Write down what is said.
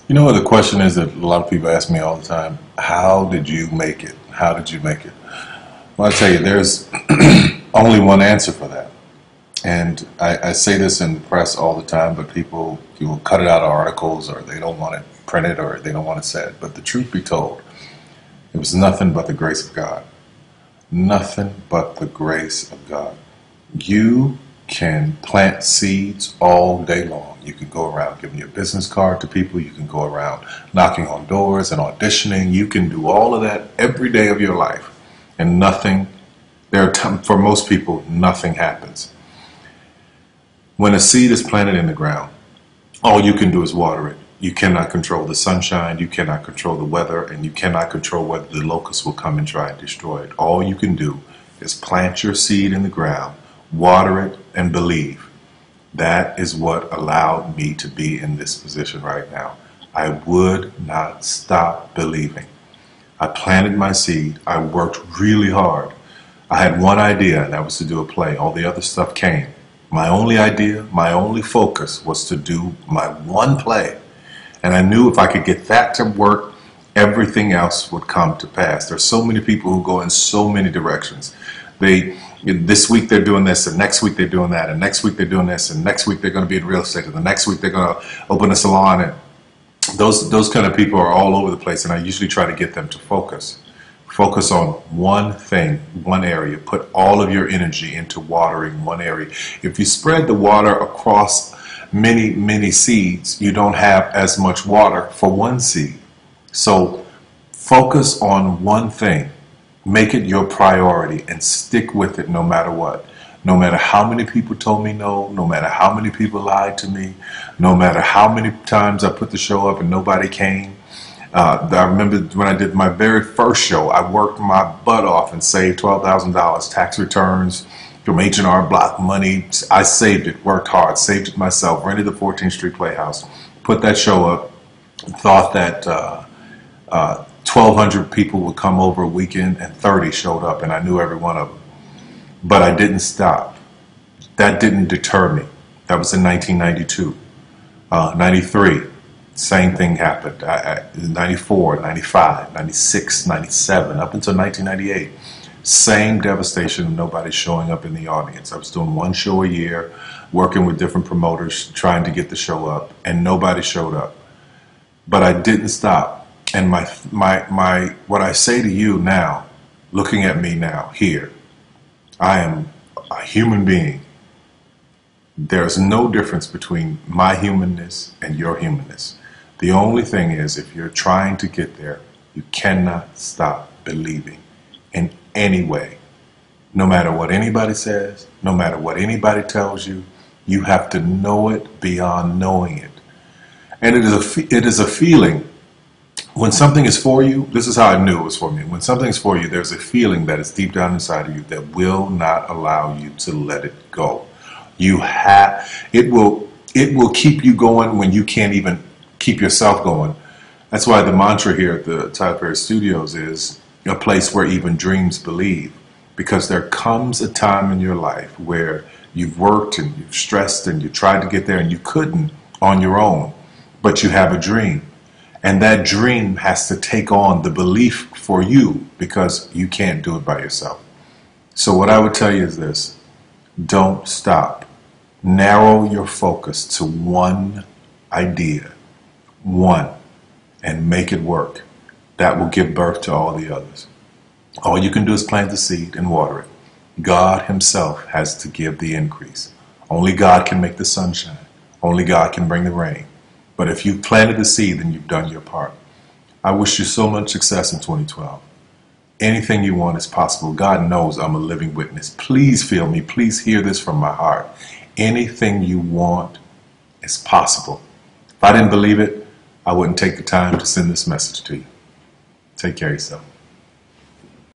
You know what the question is that a lot of people ask me all the time? How did you make it? How did you make it? Well, I tell you, there's only one answer for that. And I say this in the press all the time, but people will cut it out of articles or they don't want it printed or they don't want it said. But the truth be told, it was nothing but the grace of God. Nothing but the grace of God. You can plant seeds all day long. You can go around giving your business card to people. You can go around knocking on doors and auditioning. You can do all of that every day of your life. And nothing, for most people, nothing happens. When a seed is planted in the ground, all you can do is water it. You cannot control the sunshine, you cannot control the weather, and you cannot control whether the locusts will come and try and destroy it. All you can do is plant your seed in the ground, water it, and believe. That is what allowed me to be in this position right now. I would not stop believing. I planted my seed. I worked really hard. I had one idea, and that was to do a play. All the other stuff came. My only idea, my only focus was to do my one play. And I knew if I could get that to work, everything else would come to pass. There's so many people who go in so many directions. This week they're doing this, and next week they're doing that, and next week they're doing this, and next week they're going to be in real estate, and the next week they're going to open a salon. And those kind of people are all over the place, and I usually try to get them to focus. Focus on one thing, one area. Put all of your energy into watering one area. If you spread the water across many seeds, you don't have as much water for one seed. So focus on one thing. Make it your priority and stick with it no matter what. No matter how many people told me no, no matter how many people lied to me, no matter how many times I put the show up and nobody came. I remember when I did my very first show, I worked my butt off and saved $12,000 tax returns from H&R Block money. I saved it, worked hard, saved it myself, rented the 14th Street Playhouse, put that show up, thought that 1,200 people would come over a weekend, and 30 showed up, and I knew every one of them. But I didn't stop. That didn't deter me. That was in 1992. 93. Same thing happened. 94, 95, 96, 97, up until 1998. Same devastation, nobody showing up in the audience. I was doing one show a year, working with different promoters, trying to get the show up, and nobody showed up. But I didn't stop. And what I say to you now, looking at me now, here, I am a human being. There's no difference between my humanness and your humanness. The only thing is, if you're trying to get there, you cannot stop believing in any way. No matter what anybody says, no matter what anybody tells you, you have to know it beyond knowing it. And it is a feeling. When something is for you, this is how I knew it was for me. When something is for you, there's a feeling that is deep down inside of you that will not allow you to let it go. It will keep you going when you can't even keep yourself going. That's why the mantra here at the Tyler Perry Studios is a place where even dreams believe. Because there comes a time in your life where you've worked and you've stressed and you tried to get there and you couldn't on your own, but you have a dream. And that dream has to take on the belief for you because you can't do it by yourself. So what I would tell you is this: don't stop. Narrow your focus to one idea, one, and make it work. That will give birth to all the others. All you can do is plant the seed and water it. God himself has to give the increase. Only God can make the sunshine. Only God can bring the rain. But if you planted the seed, then you've done your part. I wish you so much success in 2012. Anything you want is possible. God knows I'm a living witness. Please feel me. Please hear this from my heart. Anything you want is possible. If I didn't believe it, I wouldn't take the time to send this message to you. Take care of yourself.